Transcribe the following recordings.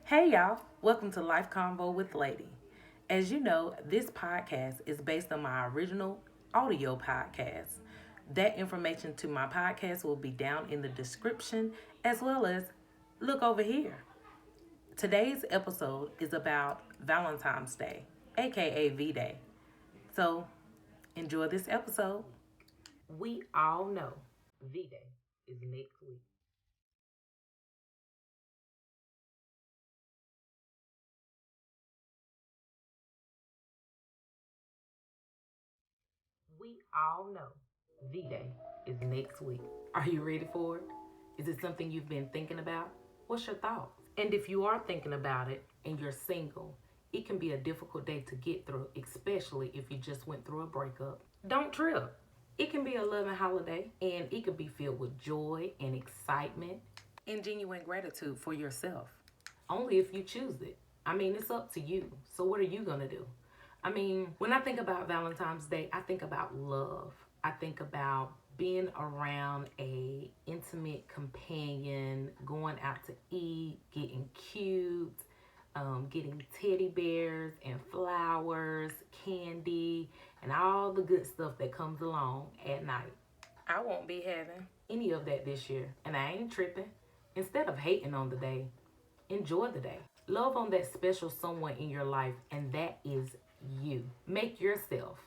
Hey y'all, welcome to Life Convo with Lady. As you know, this podcast is based on my original audio podcast. That information to my podcast will be down in the description as well as look over here. Today's episode is about Valentine's Day, aka V Day. So enjoy this episode. We all know V Day is next week. We all know V Day is next week. Are you ready for it? Is it something you've been thinking about? What's your thoughts? And if you are thinking about it and you're single, it can be a difficult day to get through, especially if you just went through a breakup. Don't trip. It can be a loving holiday and it could be filled with joy and excitement and genuine gratitude for yourself. Only if you choose it. I mean, it's up to you. So, what are you going to do? I mean, when I think about Valentine's Day, I think about love. I think about being around a intimate companion, going out to eat, getting cute, getting teddy bears and flowers, candy, and all the good stuff that comes along at night. I won't be having any of that this year, and I ain't tripping. Instead of hating on the day, enjoy the day. Love on that special someone in your life, and that is you. Make yourself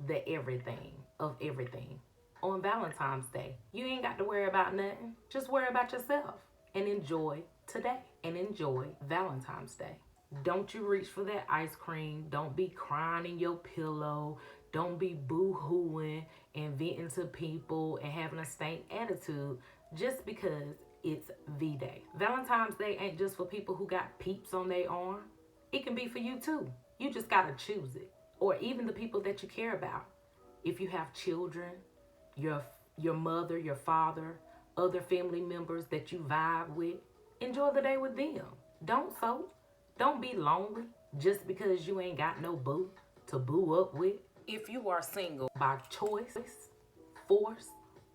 the everything of everything. On Valentine's Day, you ain't got to worry about nothing. Just worry about yourself and enjoy today and enjoy Valentine's Day. Don't you reach for that ice cream. Don't be crying in your pillow. Don't be boo-hooing and venting to people and having a stank attitude just because it's V-Day. Valentine's Day ain't just for people who got peeps on their arm. It can be for you too. You just gotta choose it. Or even the people that you care about. If you have children, your your mother, your father, other family members that you vibe with, enjoy the day with them. Don't soak. Don't be lonely just because you ain't got no boo to boo up with. If you are single by choice, force,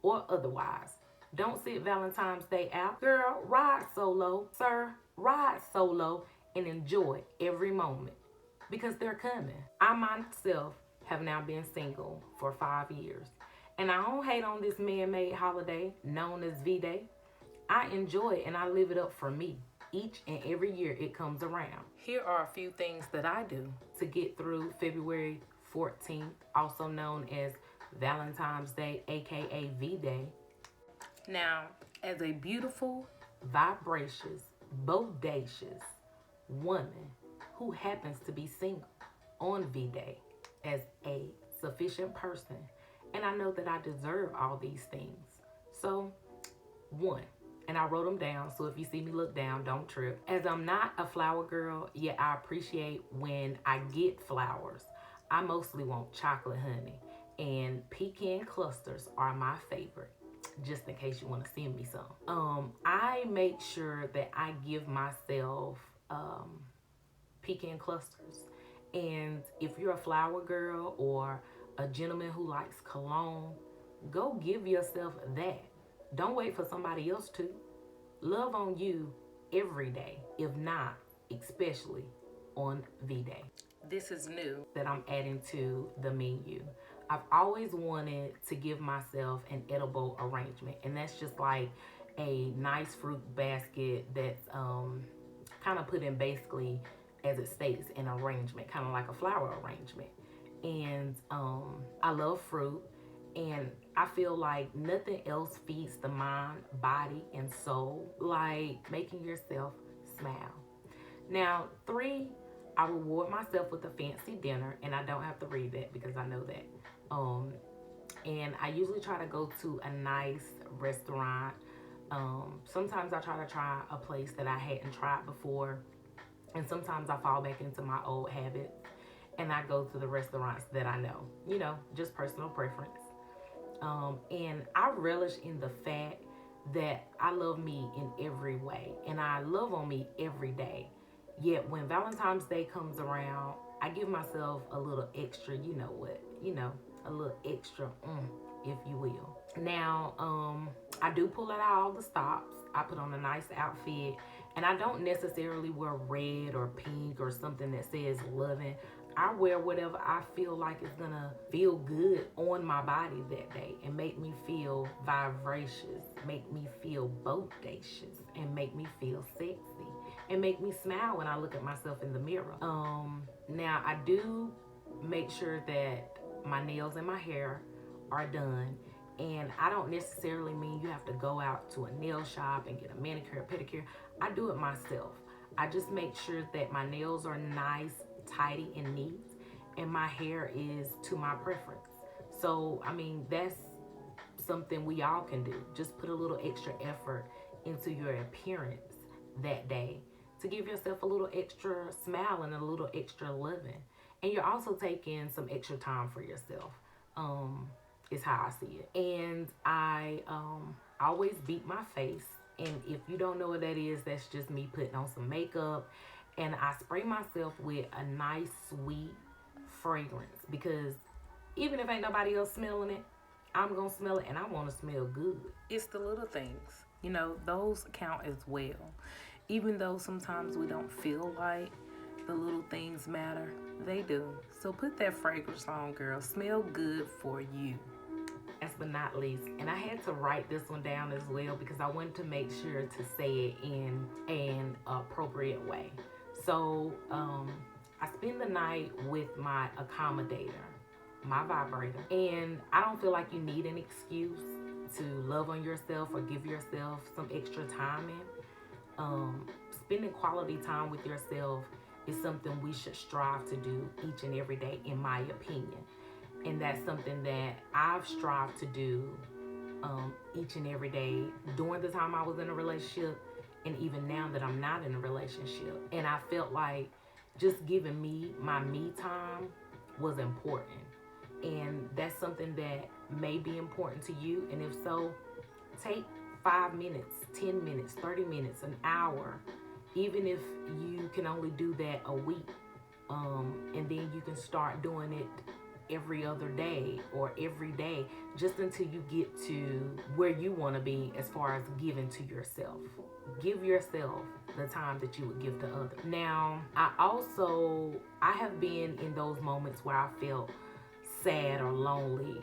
or otherwise, don't sit Valentine's Day out. Girl, ride solo. Sir, ride solo and enjoy every moment because they're coming. I myself have now been single for 5 years. And I don't hate on this man-made holiday known as V-Day. I enjoy it and I live it up for me each and every year it comes around. Here are a few things that I do to get through February 14th, also known as Valentine's Day, aka V-Day. Now, as a beautiful, vivacious, bodacious woman who happens to be single on V-Day as a sufficient person, and I know that I deserve all these things. So, one, and I wrote them down, so if you see me look down, don't trip. As I'm not a flower girl, yet I appreciate when I get flowers. I mostly want chocolate honey, and pecan clusters are my favorite. Just in case you want to send me some. I make sure that I give myself pecan clusters. And if you're a flower girl or a gentleman who likes cologne, go give yourself that. Don't wait for somebody else to. Love on you every day, if not, especially on V-Day. This is new that I'm adding to the menu. I've always wanted to give myself an edible arrangement, and that's just like a nice fruit basket that's kind of put in basically as it states an arrangement, kind of like a flower arrangement. And I love fruit, and I feel like nothing else feeds the mind, body, and soul like making yourself smile. Now, three, I reward myself with a fancy dinner, and I don't have to read that because I know that. Um, and I usually try to go to a nice restaurant. Sometimes I try to try a place that I hadn't tried before, and sometimes I fall back into my old habits and I go to the restaurants that I know, just personal preference. And I relish in the fact that I love me in every way and I love on me every day. Yet when Valentine's Day comes around, I give myself a little extra, a little extra, if you will. Now, I do pull out all the stops. I put on a nice outfit And I don't necessarily wear red or pink or something that says loving. I wear whatever I feel like is gonna feel good on my body that day and make me feel vivacious, make me feel bodacious, and make me feel sexy, and make me smile when I look at myself in the mirror. Now I do make sure that my nails and my hair are done. And I don't necessarily mean you have to go out to a nail shop and get a manicure, pedicure. I do it myself. I just make sure that my nails are nice, tidy, and neat, and my hair is to my preference. So, I mean, that's something we all can do. Just put a little extra effort into your appearance that day to give yourself a little extra smile and a little extra loving. And you're also taking some extra time for yourself. Is how I see it. And I always beat my face. And if you don't know what that is, that's just me putting on some makeup. And I spray myself with a nice, sweet fragrance. Because even if ain't nobody else smelling it, I'm going to smell it and I want to smell good. It's the little things. You know, those count as well. Even though sometimes we don't feel like the little things matter, they do. So put that fragrance on, girl. Smell good for you. Last but not least, and I had to write this one down as well because I wanted to make sure to say it in an appropriate way. So I spend the night with my accommodator, my vibrator, and I don't feel like you need an excuse to love on yourself or give yourself some extra time in. Spending quality time with yourself is something we should strive to do each and every day, in my opinion. And that's something that I've strived to do each and every day during the time I was in a relationship, and even now that I'm not in a relationship. And I felt like just giving me my me time was important. And that's something that may be important to you. And if so, take 5 minutes, 10 minutes, 30 minutes, an hour, even if you can only do that a week. And then you can start doing it every other day or every day, just until you get to where you want to be as far as giving to yourself. Give yourself the time that you would give to others. Now, I have been in those moments where I felt sad or lonely,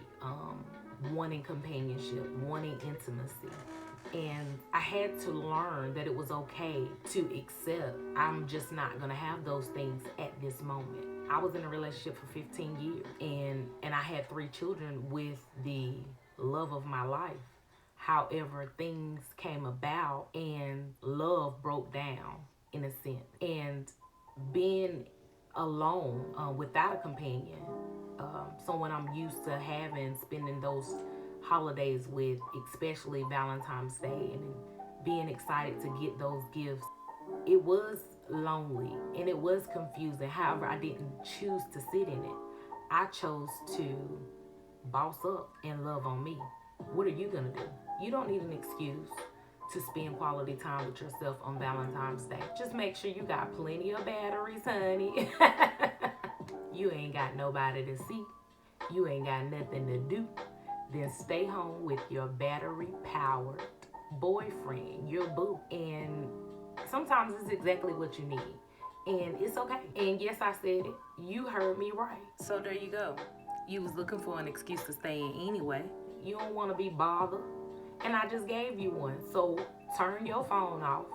wanting companionship, wanting intimacy. And I had to learn that it was okay to accept I'm just not going to have those things at this moment. I was in a relationship for 15 years and I had 3 children with the love of my life. However, things came about and love broke down in a sense. And being alone without a companion, someone I'm used to spending those holidays with, especially Valentine's Day, and being excited to get those gifts, it was lonely and it was confusing. However, I didn't choose to sit in it. I chose to boss up and love on me. What are you gonna do? You don't need an excuse to spend quality time with yourself on Valentine's Day. Just make sure you got plenty of batteries, honey. You ain't got nobody to see. You ain't got nothing to do. Then stay home with your battery-powered boyfriend, your boo. And sometimes it's exactly what you need. And it's okay. And yes, I said it. You heard me right. So there you go. You was looking for an excuse to stay in anyway. You don't want to be bothered. And I just gave you one. So turn your phone off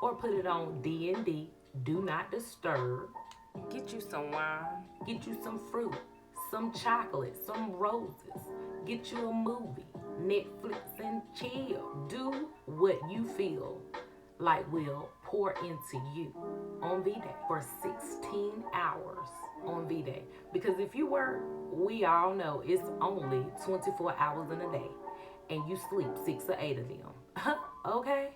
or put it on D&D, do not disturb. Get you some wine. Get you some fruit, some chocolate, some roses. Get you a movie, Netflix, and chill. Do what you feel like will pour into you on V-Day for 16 hours on V-Day. Because if you work, we all know it's only 24 hours in a day, and you sleep 6 or 8 of them. Okay?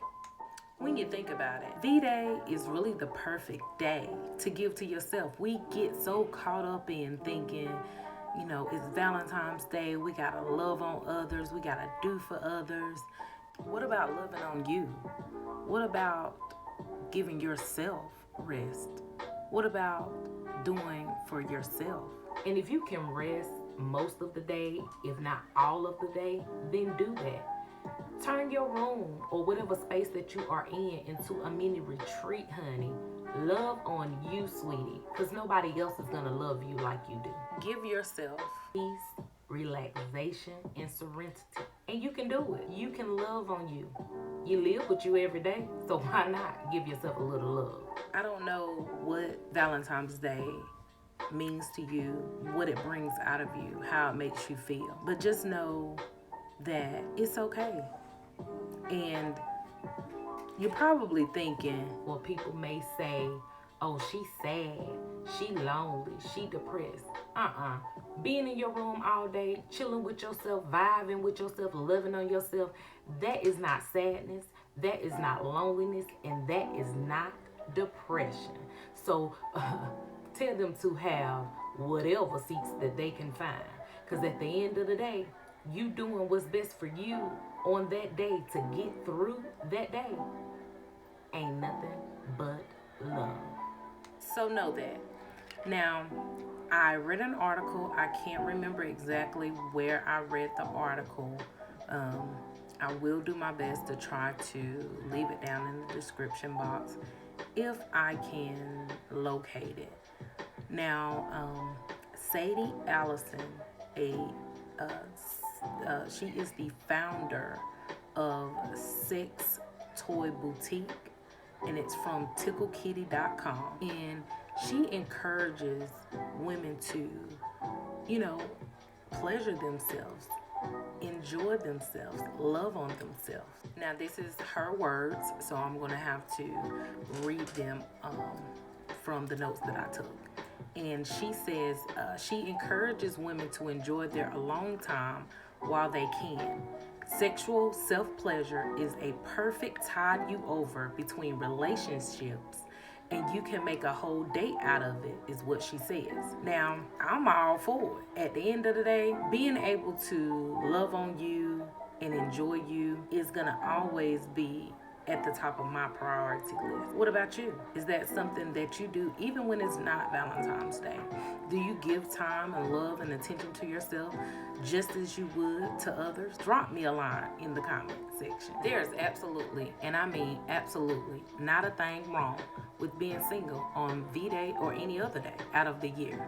When you think about it, V-Day is really the perfect day to give to yourself. We get so caught up in thinking, you know, it's Valentine's Day, we gotta love on others, we gotta do for others. What about loving on you? What about giving yourself rest? What about doing for yourself? And if you can rest most of the day, if not all of the day, then do that. Turn your room or whatever space that you are in into a mini retreat, honey. Love on you, sweetie, because nobody else is going to love you like you do. Give yourself peace, relaxation, and serenity. And you can do it. You can love on you. You live with you every day, so why not give yourself a little love? I don't know what Valentine's Day means to you, what it brings out of you, how it makes you feel. But just know that it's okay. And you're probably thinking, well, people may say, oh, she's sad, she lonely, she depressed. Being in your room all day, chilling with yourself, vibing with yourself, loving on yourself, that is not sadness, that is not loneliness, and that is not depression. So tell them to have whatever seats that they can find. Because at the end of the day, you doing what's best for you on that day to get through that day ain't nothing but love. So know that. Now, I read an article. I can't remember exactly where I read the article. I will do my best to try to leave it down in the description box if I can locate it. Now, Sadie Allison, she is the founder of Sex Toy Boutique, and it's from TickleKitty.com. And she encourages women to, pleasure themselves, enjoy themselves, love on themselves. Now, this is her words, so I'm going to have to read them from the notes that I took. And she says she encourages women to enjoy their alone time while they can. Sexual self-pleasure is a perfect tide you over between relationships, and you can make a whole date out of it, is what she says. Now, I'm all for it. At the end of the day, being able to love on you and enjoy you is gonna always be at the top of my priority list. What about you? Is that something that you do even when it's not Valentine's Day? Do you give time and love and attention to yourself just as you would to others? Drop me a line in the comment section. There's absolutely, and I mean absolutely, not a thing wrong with being single on V-Day or any other day out of the year.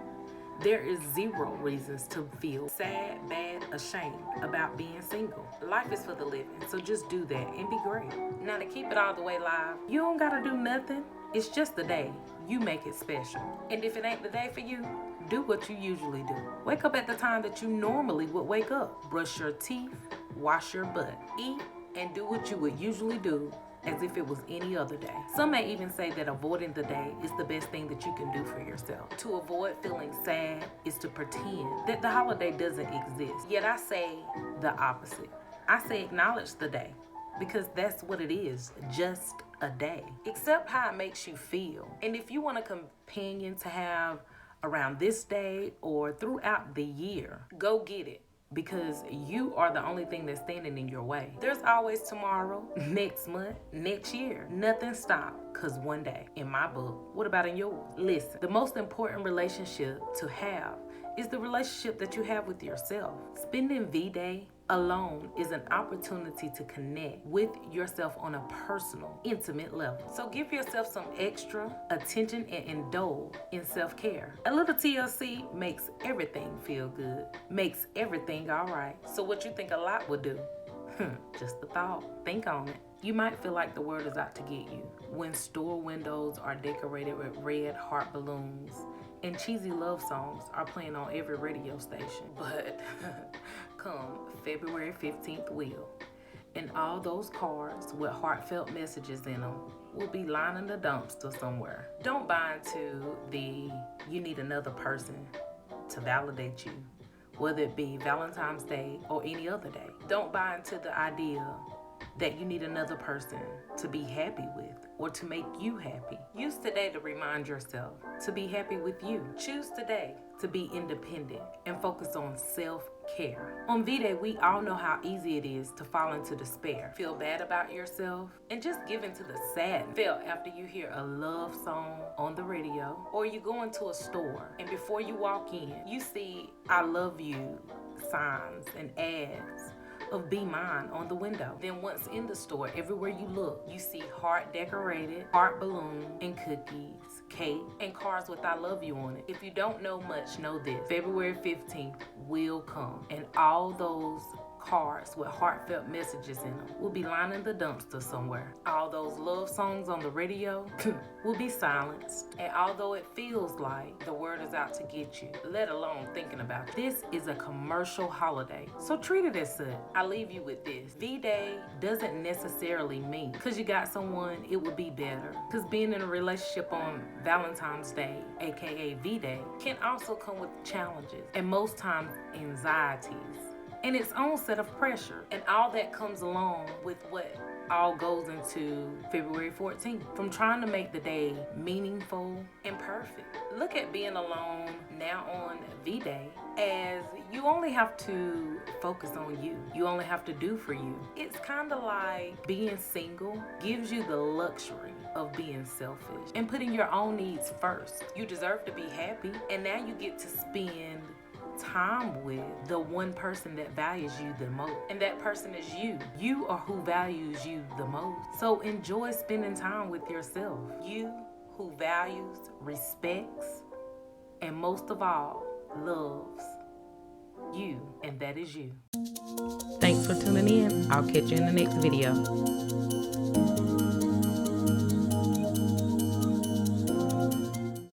There is zero reasons to feel sad, bad, ashamed about being single. Life is for the living, so just do that and be great. Now, to keep it all the way live, you don't gotta do nothing. It's just the day. You make it special. And if it ain't the day for you, do what you usually do. Wake up at the time that you normally would wake up. Brush your teeth, wash your butt, eat, and do what you would usually do as if it was any other day. Some may even say that avoiding the day is the best thing that you can do for yourself. To avoid feeling sad is to pretend that the holiday doesn't exist. Yet I say the opposite. I say acknowledge the day, because that's what it is, just a day. Accept how it makes you feel. And if you want a companion to have around this day or throughout the year, go get it. Because you are the only thing that's standing in your way. There's always tomorrow, next month, next year. Nothing stops, because one day, in my book. What about in yours? Listen, the most important relationship to have is the relationship that you have with yourself. Spending V-Day alone is an opportunity to connect with yourself on a personal, intimate level. So give yourself some extra attention and indulge in self-care. A little TLC makes everything feel good, makes everything all right. So what you think a lot would do? Just a thought. Think on it. You might feel like the world is out to get you when store windows are decorated with red heart balloons and cheesy love songs are playing on every radio station. But come February 15th and all those cards with heartfelt messages in them will be lining the dumpster somewhere. Don't buy into the you need another person to validate you, whether it be Valentine's Day or any other day. Don't buy into the idea that you need another person to be happy with or to make you happy. Use today to remind yourself to be happy with you. Choose today to be independent and focus on self-care. On V-Day, we all know how easy it is to fall into despair, feel bad about yourself, and just give into the sad feel after you hear a love song on the radio, or you go into a store and before you walk in, you see I love you signs and ads of Be Mine on the window. Then once in the store, everywhere you look, you see heart decorated, heart balloon, and cookies, cake, and cards with I love you on it. If you don't know much, know this. February 15th will come, and all those cards with heartfelt messages in them will be lining the dumpster somewhere. All those love songs on the radio will be silenced. And although it feels like the word is out to get you, let alone thinking about it, this is a commercial holiday, so treat it as such. I leave you with this. V-Day doesn't necessarily mean because you got someone it would be better. Because being in a relationship on Valentine's Day, aka V-Day, can also come with challenges and most times anxieties and its own set of pressure, and all that comes along with what all goes into February 14th. From trying to make the day meaningful and perfect. Look at being alone now on V-Day as you only have to focus on you. You only have to do for you. It's kind of like being single gives you the luxury of being selfish and putting your own needs first. You deserve to be happy, and now you get to spend time with the one person that values you the most, and that person is you. You are who values you the most. So enjoy spending time with yourself. You who values, respects, and most of all, loves you, and that is you. Thanks for tuning in. I'll catch you in the next video.